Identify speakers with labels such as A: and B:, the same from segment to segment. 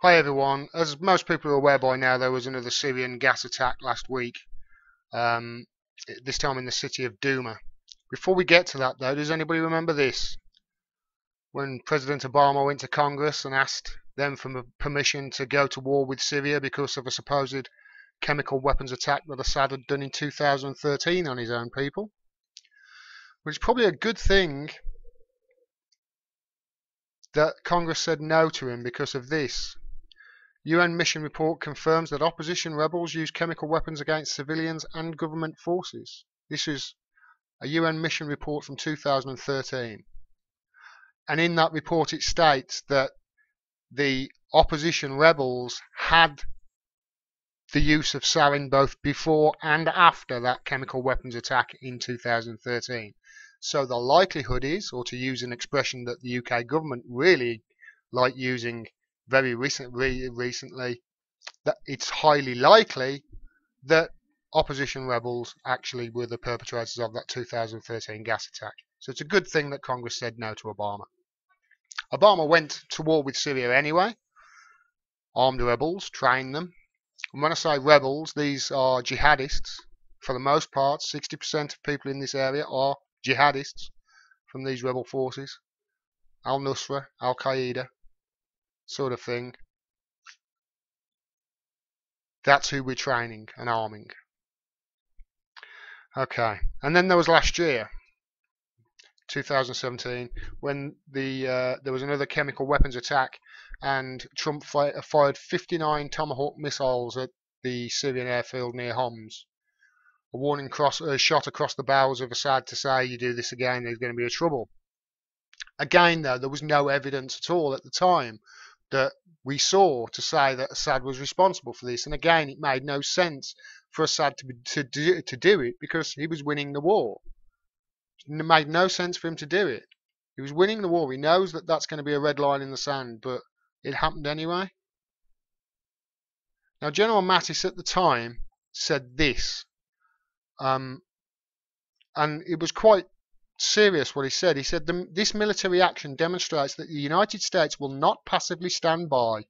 A: Hi everyone. As most people are aware by now, there was another Syrian gas attack last week, um, this time in the city of Douma. Before we get to that though, does anybody remember this? When President Obama went to Congress and asked them for permission to go to war with Syria because of a supposed chemical weapons attack that Assad had done in 2013 on his own people? Which is probably a good thing that Congress said no to him because of this. UN mission report confirms that opposition rebels use chemical weapons against civilians and government forces. This is a UN mission report from 2013. And in that report it states that the opposition rebels had the use of sarin both before and after that chemical weapons attack in 2013. So the likelihood is, or to use an expression that the UK government really like using very recently, that it's highly likely that opposition rebels actually were the perpetrators of that 2013 gas attack. So it's a good thing that Congress said no to Obama. Obama went to war with Syria anyway, armed rebels, trained them. And when I say rebels, these are jihadists. For the most part, 60% of people in this area are jihadists from these rebel forces. Al-Nusra, Al-Qaeda, sort of thing. That's who we're training and arming. Okay, and then there was last year, 2017, when there was another chemical weapons attack, and Trump fired 59 Tomahawk missiles at the Syrian airfield near Homs. A warning shot across the bows of Assad to say, you do this again, there's going to be a trouble. Again, though, there was no evidence at all at the time that we saw to say that Assad was responsible for this. And again, it made no sense for Assad to do it because he was winning the war. It made no sense for him to do it. He was winning the war. He knows that that's going to be a red line in the sand, but it happened anyway. Now, General Mattis at the time said this, and it was quite serious what he said. He said, this military action demonstrates that the United States will not passively stand by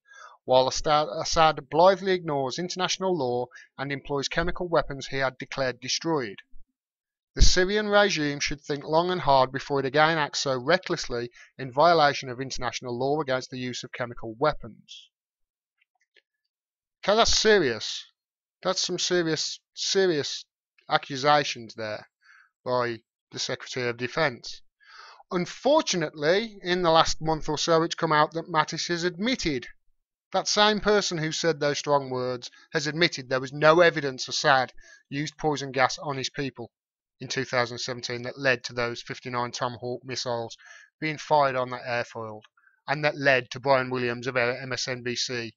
A: while Assad blithely ignores international law and employs chemical weapons he had declared destroyed. The Syrian regime should think long and hard before it again acts so recklessly in violation of international law against the use of chemical weapons. Okay, that's serious. That's some serious accusations there by the Secretary of Defence. Unfortunately, in the last month or so, it's come out that Mattis has admitted, that same person who said those strong words has admitted there was no evidence Assad used poison gas on his people in 2017 that led to those 59 Tomahawk missiles being fired on that airfield, and that led to Brian Williams of MSNBC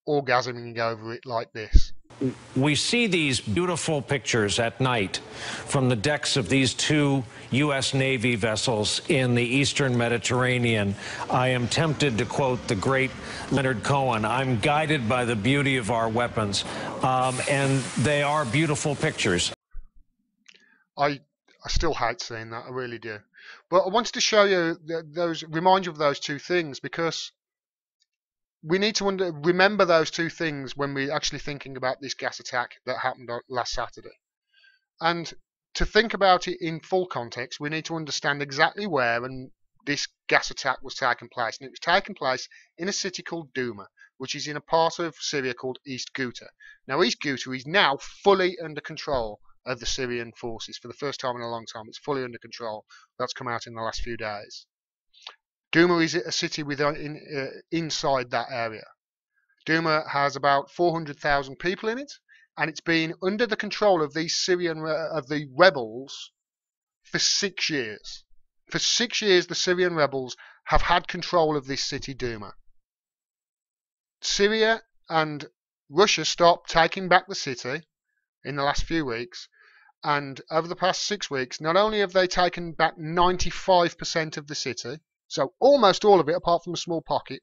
A: orgasming over it like this.
B: We see these beautiful pictures at night from the decks of these two U.S. Navy vessels in the eastern Mediterranean. I am tempted to quote the great Leonard Cohen, I'm guided by the beauty of our weapons, and they are beautiful pictures.
A: I still hate seeing that, I really do. But I wanted to show you remind you of those two things, because we need to remember those two things when we're actually thinking about this gas attack that happened last Saturday. And to think about it in full context, we need to understand exactly where this gas attack was taking place. And it was taking place in a city called Douma, which is in a part of Syria called East Ghouta. Now, East Ghouta is now fully under control of the Syrian forces. For the first time in a long time, it's fully under control. That's come out in the last few days. Douma is a city inside that area. Douma has about 400,000 people in it, and it's been under the control of these the rebels for 6 years. For 6 years, the Syrian rebels have had control of this city, Douma. Syria and Russia stopped taking back the city in the last few weeks, and over the past 6 weeks, not only have they taken back 95% of the city, so almost all of it apart from a small pocket,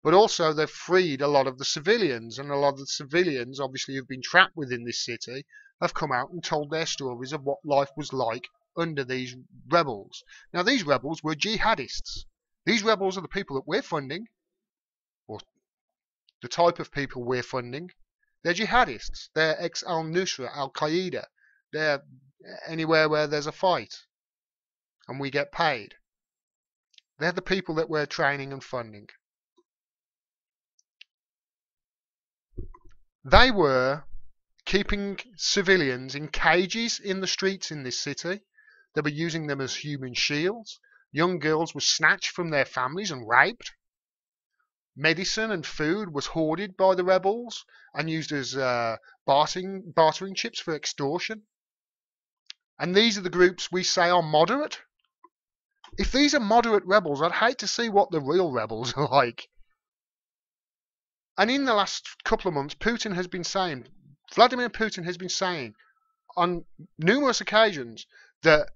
A: but also they've freed a lot of the civilians, and a lot of the civilians, obviously, who've been trapped within this city, have come out and told their stories of what life was like under these rebels. Now, these rebels were jihadists. These rebels are the people that we're funding, or the type of people we're funding. They're jihadists. They're ex-al-Nusra, al-Qaeda. They're anywhere where there's a fight and we get paid. They're the people that we're training and funding. They were keeping civilians in cages in the streets in this city. They were using them as human shields. Young girls were snatched from their families and raped. Medicine and food was hoarded by the rebels and used as bartering chips for extortion. And these are the groups we say are moderate. If these are moderate rebels, I'd hate to see what the real rebels are like. And in the last couple of months, Vladimir Putin has been saying on numerous occasions that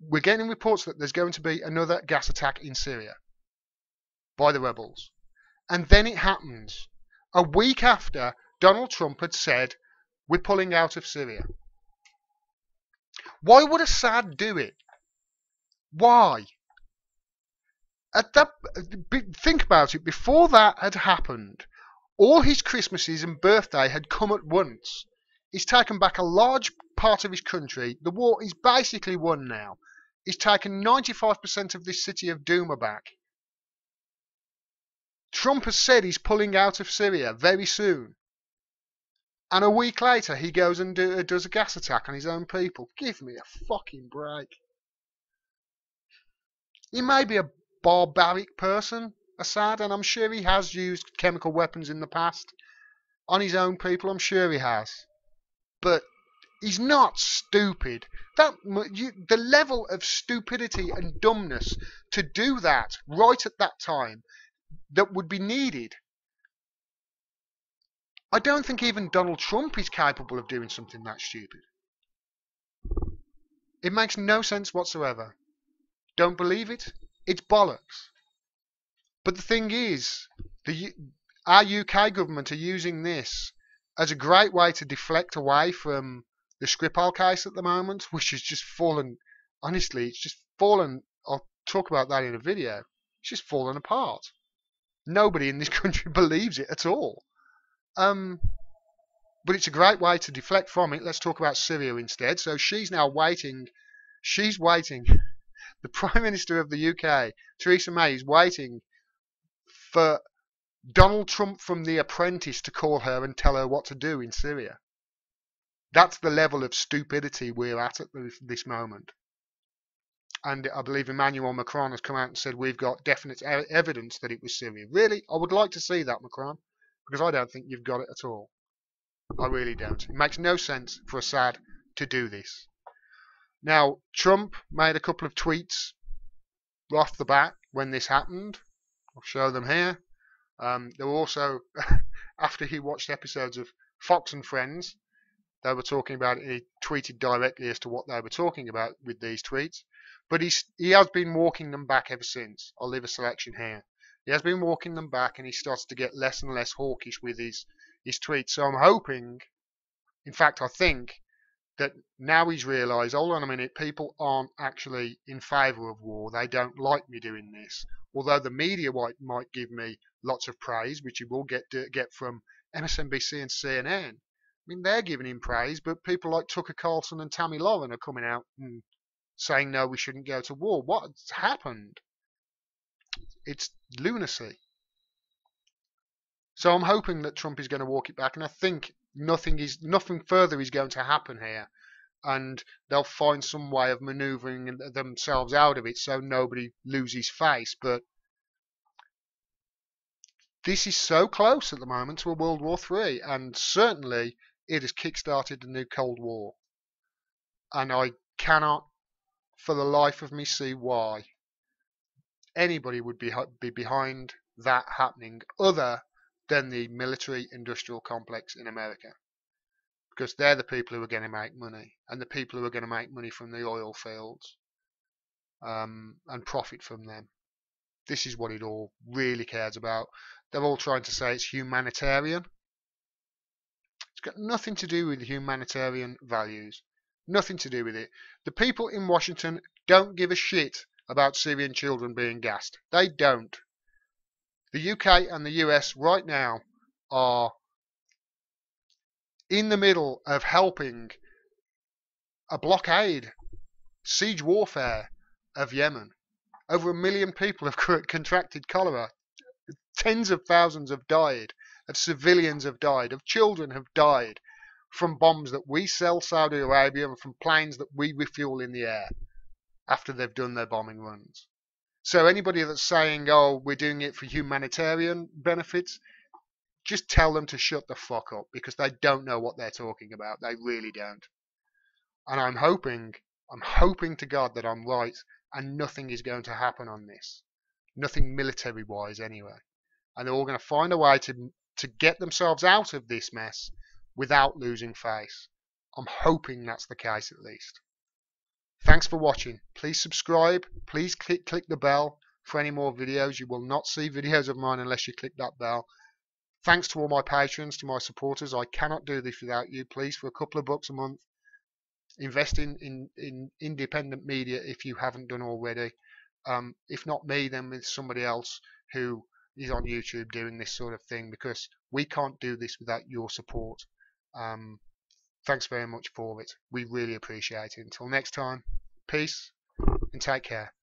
A: we're getting reports that there's going to be another gas attack in Syria by the rebels. And then it happens. A week after Donald Trump had said, we're pulling out of Syria. Why would Assad do it? Why? Think about it. Before that had happened, all his Christmases and birthday had come at once. He's taken back a large part of his country. The war is basically won now. He's taken 95% of this city of Douma back. Trump has said he's pulling out of Syria very soon. And a week later, he goes and does a gas attack on his own people. Give me a fucking break. He may be a barbaric person, Assad, and I'm sure he has used chemical weapons in the past on his own people. I'm sure he has. But he's not stupid. The level of stupidity and dumbness to do that right at that time that would be needed. I don't think even Donald Trump is capable of doing something that stupid. It makes no sense whatsoever. Don't believe it? It's bollocks. But the thing is, our UK government are using this as a great way to deflect away from the Skripal case at the moment, which has just fallen, honestly, it's just fallen, I'll talk about that in a video, it's just fallen apart. Nobody in this country believes it at all. But it's a great way to deflect from it. Let's talk about Syria instead. So she's now waiting. She's waiting. The Prime Minister of the UK, Theresa May, is waiting for Donald Trump from The Apprentice to call her and tell her what to do in Syria. That's the level of stupidity we're at this moment. And I believe Emmanuel Macron has come out and said we've got definite evidence that it was Syria. Really? I would like to see that, Macron, because I don't think you've got it at all. I really don't. It makes no sense for Assad to do this. Now, Trump made a couple of tweets right off the bat when this happened. I'll show them here. There were also, after he watched episodes of Fox and Friends, they were talking about it. He tweeted directly as to what they were talking about with these tweets. But he has been walking them back ever since. I'll leave a selection here. He has been walking them back, and he starts to get less and less hawkish with his tweets. So I'm hoping, in fact I think, that now he's realised, hold on a minute, people aren't actually in favour of war. They don't like me doing this. Although the media might give me lots of praise, which he will get from MSNBC and CNN. I mean, they're giving him praise, but people like Tucker Carlson and Tammy Lauren are coming out and saying, no, we shouldn't go to war. What's happened? It's lunacy. So I'm hoping that Trump is going to walk it back, and I think nothing further is going to happen here, and they'll find some way of manoeuvring themselves out of it so nobody loses face. But this is so close at the moment to a World War III, and certainly it has kick-started a new Cold War, and I cannot for the life of me see why anybody would be behind that happening other than the military-industrial complex in America, because they're the people who are going to make money, and the people who are going to make money from the oil fields and profit from them. This is what it all really cares about. They're all trying to say it's humanitarian. It's got nothing to do with humanitarian values. Nothing to do with it. The people in Washington don't give a shit about Syrian children being gassed. They don't. The UK and the US right now are in the middle of helping a blockade, siege warfare of Yemen. Over 1 million people have contracted cholera. Tens of thousands have died, of civilians have died, of children have died from bombs that we sell Saudi Arabia and from planes that we refuel in the air after they've done their bombing runs. So anybody that's saying, oh, we're doing it for humanitarian benefits, just tell them to shut the fuck up, because they don't know what they're talking about. They really don't. And I'm hoping to God that I'm right and nothing is going to happen on this. Nothing military wise anyway. And they're all going to find a way to get themselves out of this mess without losing face. I'm hoping that's the case at least. Thanks for watching. Please subscribe. Please click the bell for any more videos. You will not see videos of mine unless you click that bell. Thanks to all my patrons, to my supporters. I cannot do this without you. Please, for a couple of bucks a month, invest in independent media if you haven't done already. If not me, then with somebody else who is on YouTube doing this sort of thing, because we can't do this without your support. Thanks very much for it. We really appreciate it. Until next time, peace and take care.